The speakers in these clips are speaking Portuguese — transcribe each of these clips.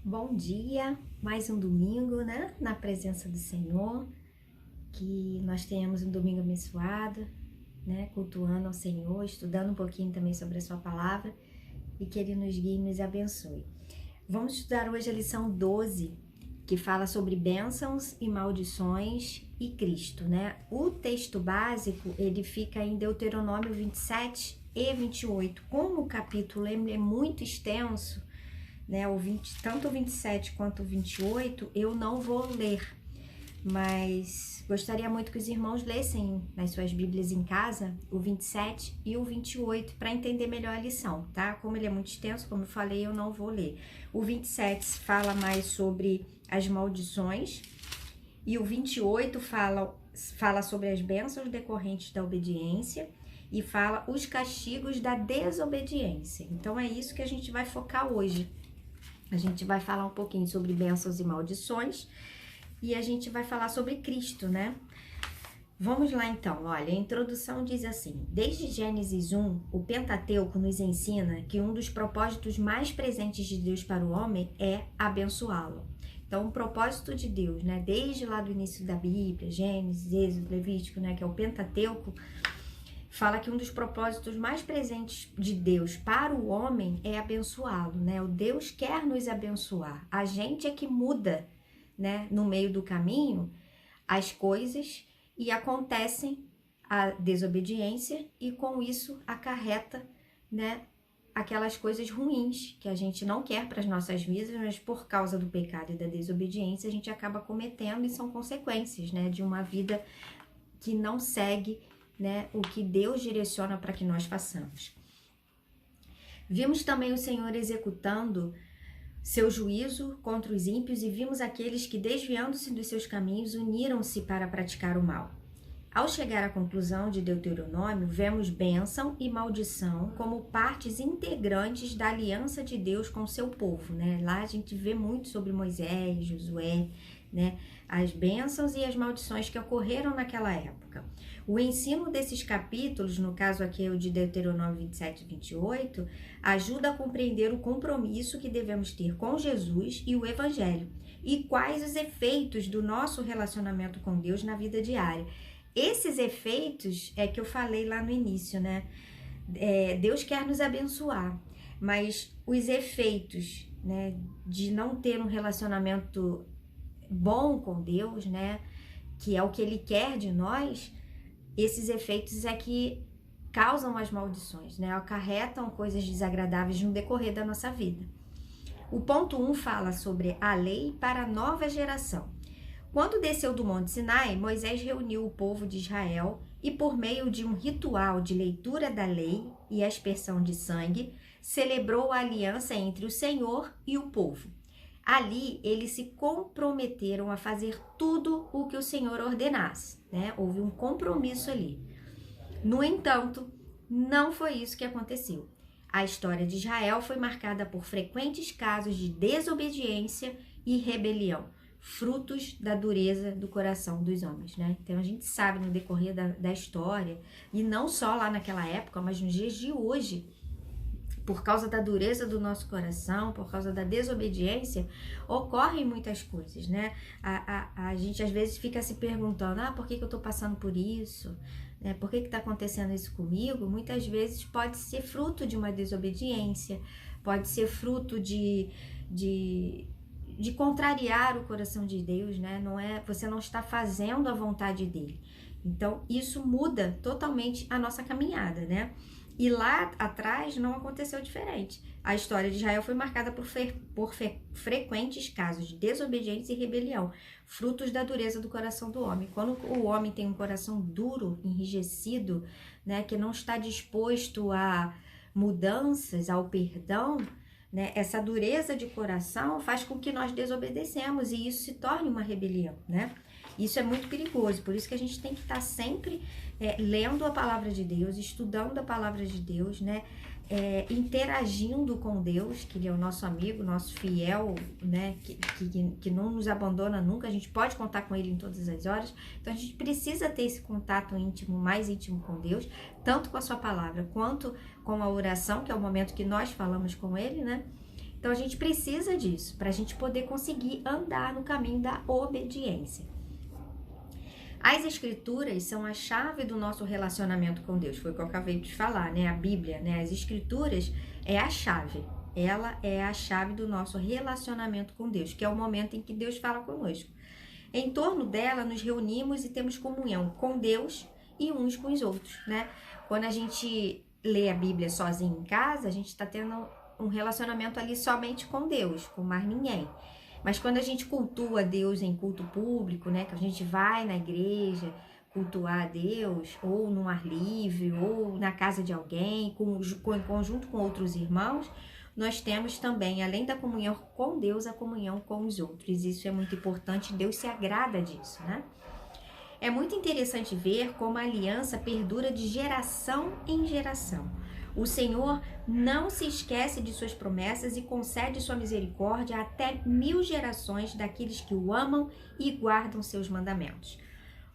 Bom dia, mais um domingo, né? Na presença do Senhor, que nós tenhamos um domingo abençoado, né? Cultuando ao Senhor, estudando um pouquinho também sobre a sua palavra e que Ele nos guie e nos abençoe. Vamos estudar hoje a lição 12, que fala sobre bênçãos e maldições e Cristo, né? O texto básico, ele fica em Deuteronômio 27 e 28. Como o capítulo é muito extenso, né, tanto o 27 quanto o 28, eu não vou ler, mas gostaria muito que os irmãos lessem nas suas Bíblias em casa o 27 e o 28 para entender melhor a lição, tá? Como ele é muito extenso, como eu falei, eu não vou ler. O 27 fala mais sobre as maldições e o 28 fala sobre as bênçãos decorrentes da obediência e fala os castigos da desobediência. Então é isso que a gente vai focar hoje. A gente vai falar um pouquinho sobre bênçãos e maldições e a gente vai falar sobre Cristo, né? Vamos lá então, olha, a introdução diz assim: desde Gênesis 1, o Pentateuco nos ensina que um dos propósitos mais presentes de Deus para o homem é abençoá-lo. Então, o propósito de Deus, né, desde lá do início da Bíblia, Gênesis, Êxodo, Levítico, né, que é o Pentateuco, fala que um dos propósitos mais presentes de Deus para o homem é abençoá-lo, né? O Deus quer nos abençoar. A gente é que muda, né, no meio do caminho as coisas e acontecem a desobediência e com isso acarreta, né, aquelas coisas ruins que a gente não quer para as nossas vidas, mas por causa do pecado e da desobediência a gente acaba cometendo e são consequências, né, de uma vida que não segue, né, o que Deus direciona para que nós façamos. Vimos também o Senhor executando seu juízo contra os ímpios e vimos aqueles que, desviando-se dos seus caminhos, uniram-se para praticar o mal. Ao chegar à conclusão de Deuteronômio, vemos bênção e maldição como partes integrantes da aliança de Deus com o seu povo, né? Lá a gente vê muito sobre Moisés, Josué, né? As bênçãos e as maldições que ocorreram naquela época. O ensino desses capítulos, no caso aqui o de Deuteronômio 27 e 28, ajuda a compreender o compromisso que devemos ter com Jesus e o Evangelho e quais os efeitos do nosso relacionamento com Deus na vida diária. Esses efeitos é que eu falei lá no início, né? Deus quer nos abençoar, mas os efeitos, né, de não ter um relacionamento bom com Deus, né, que é o que Ele quer de nós, esses efeitos é que causam as maldições, né, acarretam coisas desagradáveis no decorrer da nossa vida. O ponto 1 fala sobre a lei para a nova geração. Quando desceu do Monte Sinai, Moisés reuniu o povo de Israel e, por meio de um ritual de leitura da lei e aspersão de sangue, celebrou a aliança entre o Senhor e o povo. Ali, eles se comprometeram a fazer tudo o que o Senhor ordenasse, né? Houve um compromisso ali. No entanto, não foi isso que aconteceu. A história de Israel foi marcada por frequentes casos de desobediência e rebelião, frutos da dureza do coração dos homens, né? Então, a gente sabe no decorrer da história, e não só lá naquela época, mas nos dias de hoje, por causa da dureza do nosso coração, por causa da desobediência, ocorrem muitas coisas, né? A gente às vezes fica se perguntando, por que eu tô passando por isso? Por que tá acontecendo isso comigo? Muitas vezes pode ser fruto de uma desobediência, pode ser fruto de contrariar o coração de Deus, né? Você não está fazendo a vontade dele. Então, isso muda totalmente a nossa caminhada, né? E lá atrás não aconteceu diferente. A história de Israel foi marcada por frequentes casos de desobediência e rebelião, frutos da dureza do coração do homem. Quando o homem tem um coração duro, enrijecido, né, que não está disposto a mudanças, ao perdão, né, essa dureza de coração faz com que nós desobedecemos e isso se torne uma rebelião, né? Isso é muito perigoso, por isso que a gente tem que estar sempre lendo a palavra de Deus, estudando a palavra de Deus, né? Interagindo com Deus, que Ele é o nosso amigo, nosso fiel, né? Que não nos abandona nunca, a gente pode contar com Ele em todas as horas. Então a gente precisa ter esse contato íntimo, mais íntimo com Deus, tanto com a sua palavra, quanto com a oração, que é o momento que nós falamos com Ele, né? Então a gente precisa disso para a gente poder conseguir andar no caminho da obediência. As escrituras são a chave do nosso relacionamento com Deus, foi o que eu acabei de falar, né? A Bíblia, né? As escrituras é a chave, ela é a chave do nosso relacionamento com Deus, que é o momento em que Deus fala conosco. Em torno dela, nos reunimos e temos comunhão com Deus e uns com os outros, né? Quando a gente lê a Bíblia sozinho em casa, a gente está tendo um relacionamento ali somente com Deus, com mais ninguém. Mas quando a gente cultua Deus em culto público, né? Que a gente vai na igreja cultuar a Deus, ou num ar livre, ou na casa de alguém, em conjunto com outros irmãos, nós temos também, além da comunhão com Deus, a comunhão com os outros. Isso é muito importante, Deus se agrada disso, né? É muito interessante ver como a aliança perdura de geração em geração. O Senhor não se esquece de suas promessas e concede sua misericórdia até 1000 gerações daqueles que o amam e guardam seus mandamentos.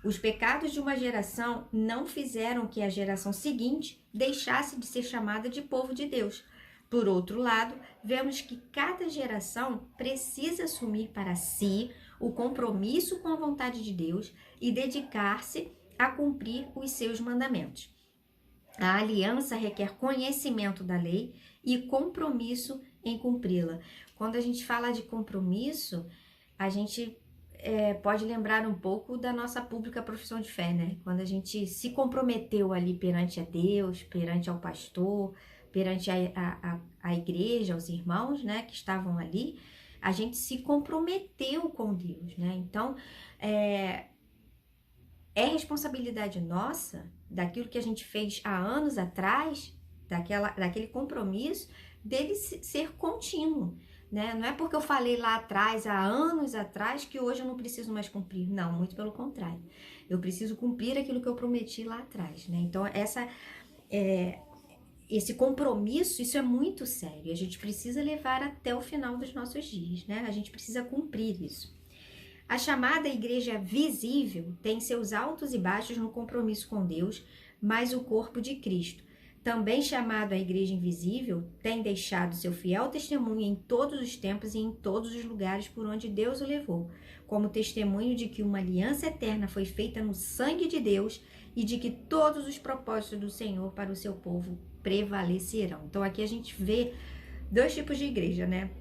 Os pecados de uma geração não fizeram que a geração seguinte deixasse de ser chamada de povo de Deus. Por outro lado, vemos que cada geração precisa assumir para si o compromisso com a vontade de Deus e dedicar-se a cumprir os seus mandamentos. A aliança requer conhecimento da lei e compromisso em cumpri-la. Quando a gente fala de compromisso, a gente pode lembrar um pouco da nossa pública profissão de fé, né? Quando a gente se comprometeu ali perante a Deus, perante ao pastor, perante a igreja, os irmãos, né, que estavam ali, a gente se comprometeu com Deus, né? Então, é responsabilidade nossa, daquilo que a gente fez há anos atrás, daquele compromisso, dele ser contínuo, né? Não é porque eu falei lá atrás, há anos atrás, que hoje eu não preciso mais cumprir. Não, muito pelo contrário. Eu preciso cumprir aquilo que eu prometi lá atrás, né? Então, esse compromisso, isso é muito sério. A gente precisa levar até o final dos nossos dias, né? A gente precisa cumprir isso. A chamada igreja visível tem seus altos e baixos no compromisso com Deus, mas o corpo de Cristo, também chamado a igreja invisível, tem deixado seu fiel testemunho em todos os tempos e em todos os lugares por onde Deus o levou, como testemunho de que uma aliança eterna foi feita no sangue de Deus e de que todos os propósitos do Senhor para o seu povo prevalecerão. Então aqui a gente vê dois tipos de igreja, né?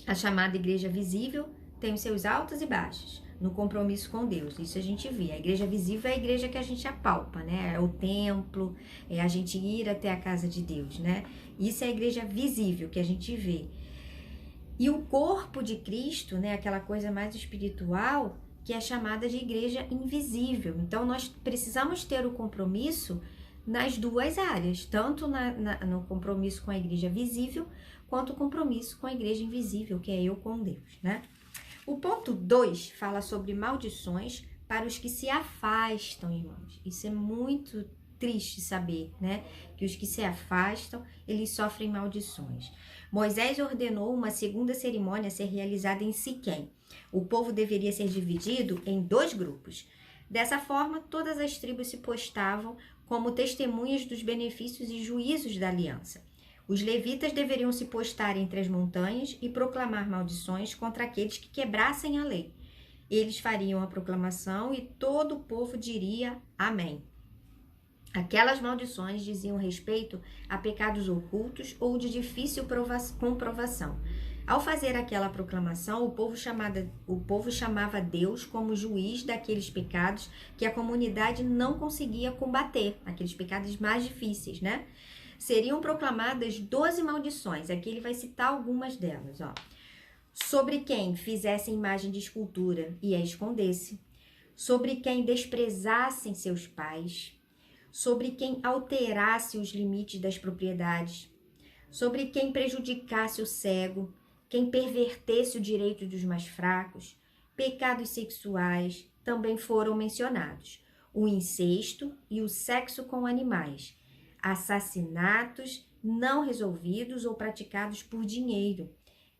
A chamada igreja visível tem os seus altos e baixos no compromisso com Deus. Isso a gente vê. A igreja visível é a igreja que a gente apalpa, né? É o templo, é a gente ir até a casa de Deus, né? Isso é a igreja visível que a gente vê. E o corpo de Cristo, né? Aquela coisa mais espiritual, que é chamada de igreja invisível. Então, nós precisamos ter o compromisso nas duas áreas, tanto no compromisso com a igreja visível, quanto o compromisso com a igreja invisível, que é eu com Deus, né? O ponto 2 fala sobre maldições para os que se afastam, irmãos. Isso é muito triste saber, né? Que os que se afastam, eles sofrem maldições. Moisés ordenou uma segunda cerimônia a ser realizada em Siquém. O povo deveria ser dividido em 2 grupos. Dessa forma, todas as tribos se postavam como testemunhas dos benefícios e juízos da aliança. Os levitas deveriam se postar entre as montanhas e proclamar maldições contra aqueles que quebrassem a lei. Eles fariam a proclamação e todo o povo diria amém. Aquelas maldições diziam respeito a pecados ocultos ou de difícil comprovação. Ao fazer aquela proclamação, o povo chamava Deus como juiz daqueles pecados que a comunidade não conseguia combater, aqueles pecados mais difíceis, né? Seriam proclamadas 12 maldições. Aqui ele vai citar algumas delas, ó. Sobre quem fizesse imagem de escultura e a escondesse, sobre quem desprezassem seus pais, sobre quem alterasse os limites das propriedades, sobre quem prejudicasse o cego, quem pervertesse o direito dos mais fracos, pecados sexuais também foram mencionados, o incesto e o sexo com animais, assassinatos não resolvidos ou praticados por dinheiro,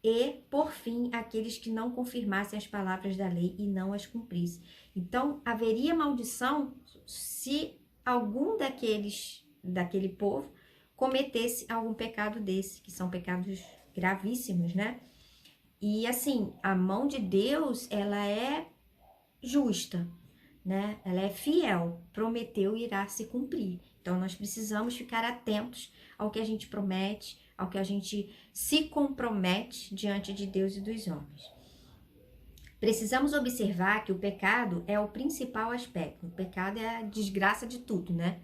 e, por fim, aqueles que não confirmassem as palavras da lei e não as cumprissem. Então, haveria maldição se algum daquele povo cometesse algum pecado desse, que são pecados gravíssimos, né? E assim, a mão de Deus, ela é justa, né? Ela é fiel, prometeu e irá se cumprir. Então nós precisamos ficar atentos ao que a gente promete, ao que a gente se compromete diante de Deus e dos homens. Precisamos observar que o pecado é o principal aspecto. O pecado é a desgraça de tudo, né?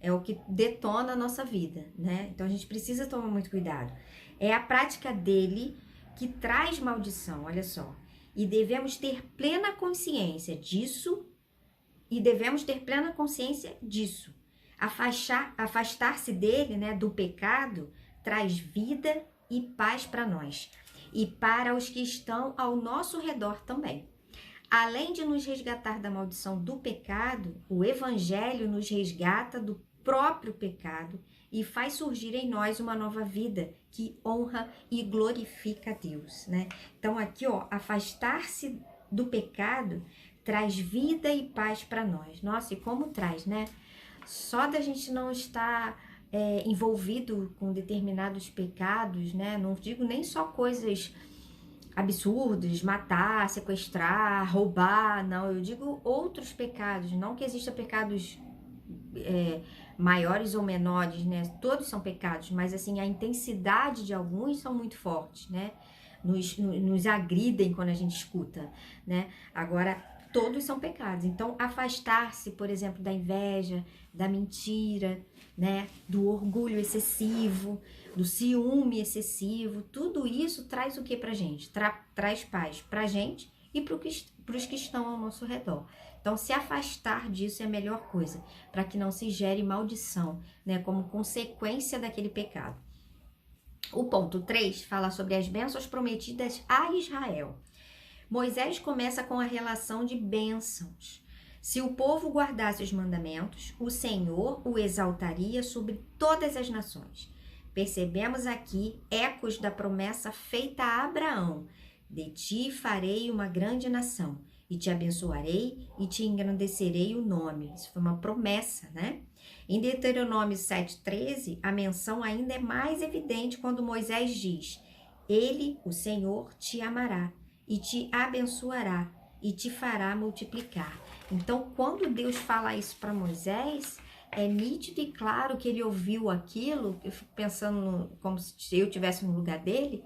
É o que detona a nossa vida, né? Então a gente precisa tomar muito cuidado. É a prática dele que traz maldição, olha só. E devemos ter plena consciência disso. Afastar-se dele, né, do pecado, traz vida e paz para nós e para os que estão ao nosso redor também. Além de nos resgatar da maldição do pecado, o Evangelho nos resgata do próprio pecado e faz surgir em nós uma nova vida que honra e glorifica a Deus, né? Então aqui, ó, afastar-se do pecado traz vida e paz para nós. Nossa, e como traz, né? Só da gente não estar envolvido com determinados pecados, né? Não digo nem só coisas absurdas, matar, sequestrar, roubar, não. Eu digo outros pecados, não que existam pecados maiores ou menores, né? Todos são pecados, mas assim, a intensidade de alguns são muito fortes, né? Nos agridem quando a gente escuta, né? Agora, todos são pecados. Então, afastar-se, por exemplo, da inveja, da mentira, né? Do orgulho excessivo, do ciúme excessivo, tudo isso traz o que pra gente? Traz paz pra gente e pros que estão ao nosso redor. Então, se afastar disso é a melhor coisa, para que não se gere maldição, né? Como consequência daquele pecado. O ponto 3 fala sobre as bênçãos prometidas a Israel. Moisés começa com a relação de bênçãos. Se o povo guardasse os mandamentos, o Senhor o exaltaria sobre todas as nações. Percebemos aqui ecos da promessa feita a Abraão: de ti farei uma grande nação, e te abençoarei e te engrandecerei o nome. Isso foi uma promessa, né? Em Deuteronômio 7,13, a menção ainda é mais evidente quando Moisés diz: ele, o Senhor, te amará e te abençoará e te fará multiplicar. Então, quando Deus fala isso para Moisés, é nítido e claro que ele ouviu aquilo. Eu fico pensando como se eu estivesse no lugar dele,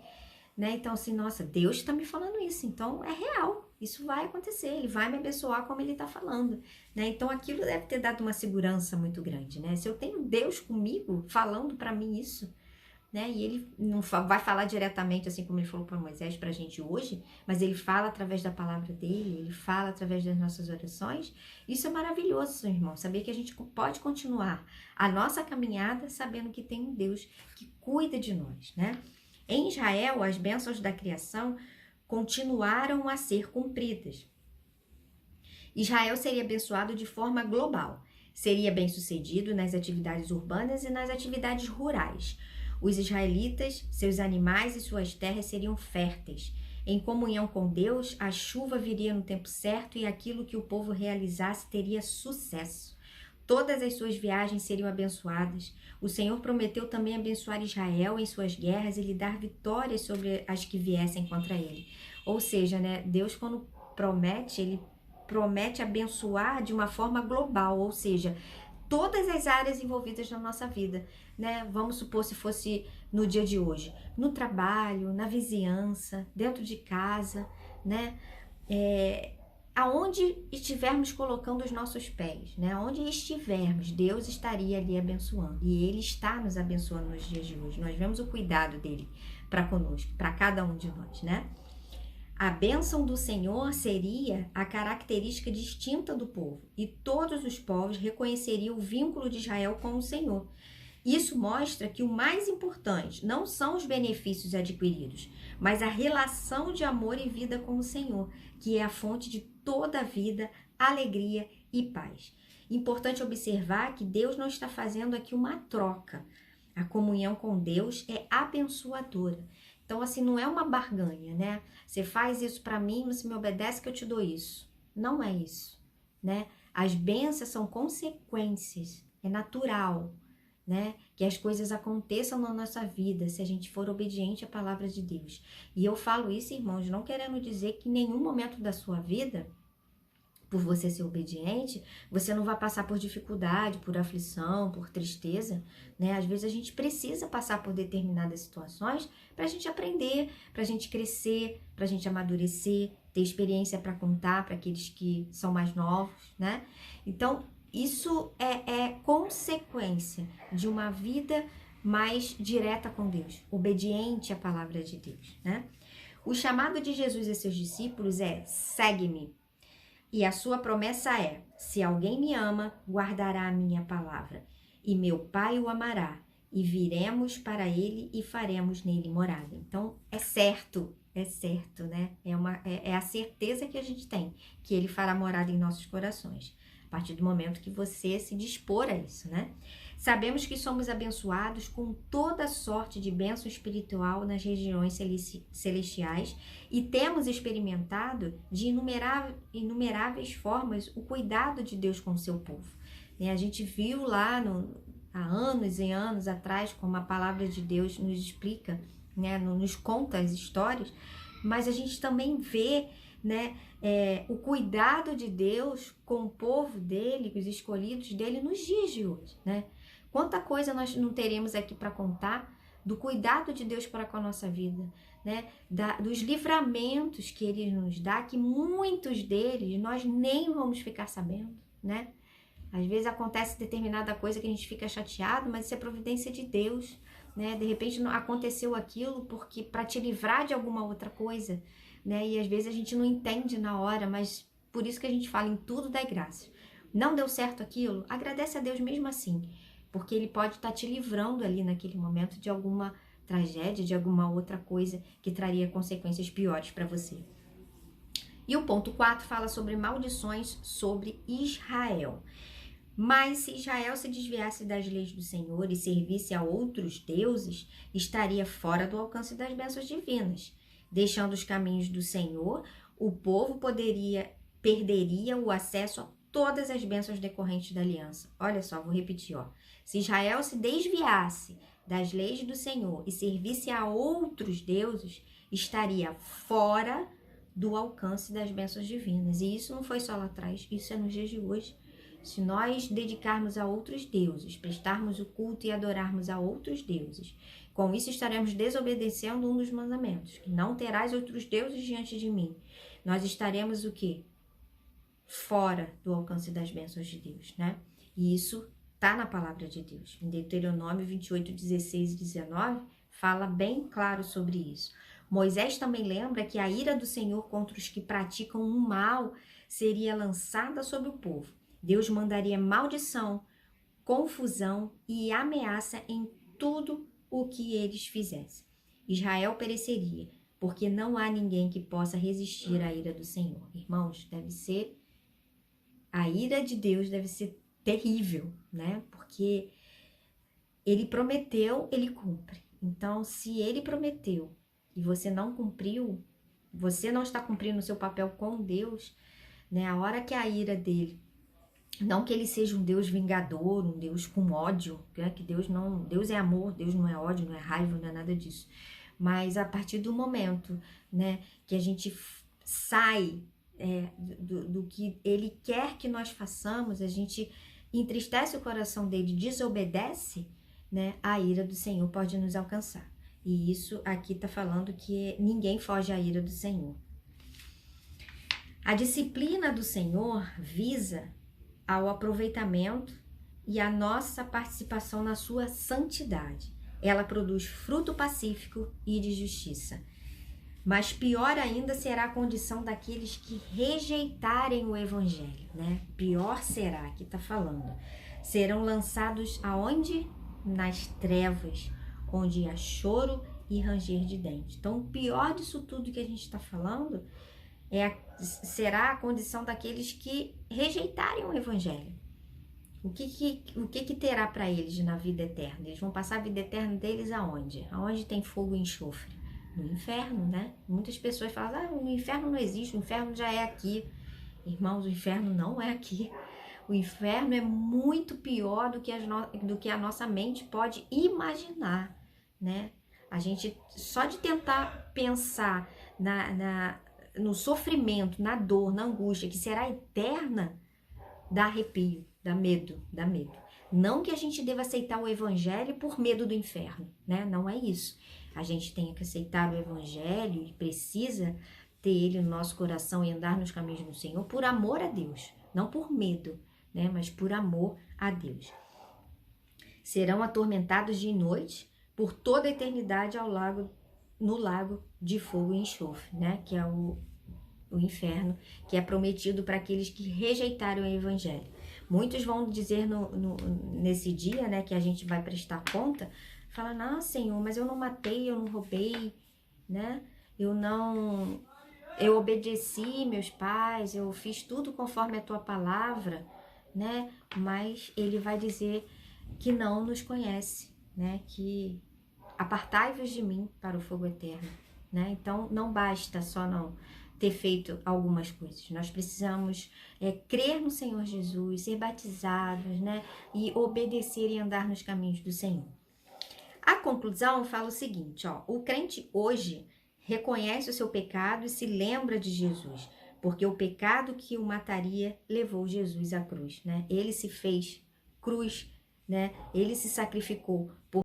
né? Então, assim, nossa, Deus está me falando isso, então é real. Isso vai acontecer, ele vai me abençoar como ele está falando, né? Então, aquilo deve ter dado uma segurança muito grande, né? Se eu tenho Deus comigo falando para mim isso, né? E ele não vai falar diretamente, assim como ele falou para Moisés, para a gente hoje, mas ele fala através da palavra dele, ele fala através das nossas orações. Isso é maravilhoso, meu irmão, saber que a gente pode continuar a nossa caminhada sabendo que tem um Deus que cuida de nós, né? Em Israel, as bênçãos da criação continuaram a ser cumpridas. Israel seria abençoado de forma global, seria bem-sucedido nas atividades urbanas e nas atividades rurais. Os israelitas, seus animais e suas terras seriam férteis. Em comunhão com Deus, a chuva viria no tempo certo e aquilo que o povo realizasse teria sucesso. Todas as suas viagens seriam abençoadas. O Senhor prometeu também abençoar Israel em suas guerras e lhe dar vitórias sobre as que viessem contra ele. Ou seja, né, Deus quando promete, ele promete abençoar de uma forma global, ou seja, todas as áreas envolvidas na nossa vida, né? Vamos supor se fosse no dia de hoje, no trabalho, na vizinhança, dentro de casa, né? Aonde estivermos colocando os nossos pés, né? Aonde estivermos, Deus estaria ali abençoando. E Ele está nos abençoando nos dias de hoje. Nós vemos o cuidado dEle para conosco, para cada um de nós, né? A bênção do Senhor seria a característica distinta do povo, e todos os povos reconheceriam o vínculo de Israel com o Senhor. Isso mostra que o mais importante não são os benefícios adquiridos, mas a relação de amor e vida com o Senhor, que é a fonte de toda a vida, alegria e paz. Importante observar que Deus não está fazendo aqui uma troca. A comunhão com Deus é abençoadora. Então, assim, não é uma barganha, né? Você faz isso para mim, você me obedece que eu te dou isso. Não é isso, né? As bênçãos são consequências, é natural. né? Que as coisas aconteçam na nossa vida se a gente for obediente à palavra de Deus. E eu falo isso, irmãos, não querendo dizer que em nenhum momento da sua vida, por você ser obediente, você não vai passar por dificuldade, por aflição, por tristeza, né? Às vezes a gente precisa passar por determinadas situações para a gente aprender, para a gente crescer, para a gente amadurecer, ter experiência para contar para aqueles que são mais novos, né? Então, isso é consequência de uma vida mais direta com Deus, obediente à palavra de Deus, né? O chamado de Jesus a seus discípulos é: segue-me. E a sua promessa é: se alguém me ama, guardará a minha palavra, e meu Pai o amará, e viremos para ele e faremos nele morada. Então, é certo, né? É a certeza que a gente tem, que ele fará morada em nossos corações, a partir do momento que você se dispor a isso, né? Sabemos que somos abençoados com toda sorte de bênção espiritual nas regiões celestiais e temos experimentado de inumeráveis formas o cuidado de Deus com o seu povo. A gente viu lá há anos e anos atrás, como a palavra de Deus nos explica, né, nos conta as histórias, mas a gente também vê, né, o cuidado de Deus com o povo dele, com os escolhidos dele nos dias de hoje, né? Quanta coisa nós não teremos aqui para contar do cuidado de Deus para com a nossa vida, né? Dos livramentos que ele nos dá, que muitos deles nós nem vamos ficar sabendo, né? Às vezes acontece determinada coisa que a gente fica chateado, mas isso é providência de Deus, né? De repente aconteceu aquilo porque para te livrar de alguma outra coisa, né? E às vezes a gente não entende na hora, mas por isso que a gente fala: em tudo dá graça. Não deu certo aquilo? Agradece a Deus mesmo assim, porque ele pode estar te livrando ali naquele momento de alguma tragédia, de alguma outra coisa que traria consequências piores para você. E o ponto 4 fala sobre maldições sobre Israel. Mas se Israel se desviasse das leis do Senhor e servisse a outros deuses, estaria fora do alcance das bênçãos divinas. Deixando os caminhos do Senhor, o povo perderia o acesso a todas as bênçãos decorrentes da aliança. Olha só, vou repetir, ó. Se Israel se desviasse das leis do Senhor e servisse a outros deuses, estaria fora do alcance das bênçãos divinas. E isso não foi só lá atrás, isso é nos dias de hoje. Se nós dedicarmos a outros deuses, prestarmos o culto e adorarmos a outros deuses, com isso estaremos desobedecendo um dos mandamentos, que não terás outros deuses diante de mim. Nós estaremos o quê? Fora do alcance das bênçãos de Deus, né? E isso está na palavra de Deus. Em Deuteronômio 28, 16 e 19, fala bem claro sobre isso. Moisés também lembra que a ira do Senhor contra os que praticam o mal seria lançada sobre o povo. Deus mandaria maldição, confusão e ameaça em tudo o que eles fizessem. Israel pereceria, porque não há ninguém que possa resistir à ira do Senhor. Irmãos, a ira de Deus deve ser terrível, né? Porque ele prometeu, ele cumpre. Então, se ele prometeu e você não cumpriu, você não está cumprindo o seu papel com Deus, né? A hora que a ira dele, não que ele seja um Deus vingador, um Deus com ódio, né? Que Deus é amor, Deus não é ódio, não é raiva, não é nada disso. Mas a partir do momento, né, que a gente sai do que ele quer que nós façamos, a gente entristece o coração dele, desobedece, né, a ira do Senhor pode nos alcançar. E isso aqui está falando que ninguém foge à ira do Senhor. A disciplina do Senhor visa ao aproveitamento e a nossa participação na sua santidade. Ela produz fruto pacífico e de justiça. Mas pior ainda será a condição daqueles que rejeitarem o evangelho, né? Pior será, aqui está falando. Serão lançados aonde? Nas trevas, onde há choro e ranger de dentes. Então, o pior disso tudo que a gente está falando será a condição daqueles que rejeitarem o evangelho. O que terá para eles na vida eterna? Eles vão passar a vida eterna deles aonde? Aonde tem fogo e enxofre? No inferno, né? Muitas pessoas falam: o inferno não existe, o inferno já é aqui. Irmãos, o inferno não é aqui. O inferno é muito pior do que a nossa mente pode imaginar, né? A gente, só de tentar pensar no sofrimento, na dor, na angústia, que será eterna, dá arrepio, dá medo, dá medo. Não que a gente deva aceitar o evangelho por medo do inferno, né? Não é isso. A gente tem que aceitar o evangelho e precisa ter ele no nosso coração e andar nos caminhos do Senhor por amor a Deus, não por medo, né? Mas por amor a Deus. Serão atormentados de noite por toda a eternidade no lago de fogo e enxofre, né? Que é o inferno, que é prometido para aqueles que rejeitaram o evangelho. Muitos vão dizer nesse dia, né, que a gente vai prestar conta, fala, não, Senhor, mas eu não matei, eu não roubei, né? Eu obedeci meus pais, eu fiz tudo conforme a tua palavra, né? Mas ele vai dizer que não nos conhece, né? Que apartai-vos de mim para o fogo eterno, né? Então não basta só não ter feito algumas coisas. Nós precisamos crer no Senhor Jesus, ser batizados, né? E obedecer e andar nos caminhos do Senhor. A conclusão fala o seguinte, ó, o crente hoje reconhece o seu pecado e se lembra de Jesus, porque o pecado que o mataria levou Jesus à cruz, né? Ele se fez cruz, né? Ele se sacrificou por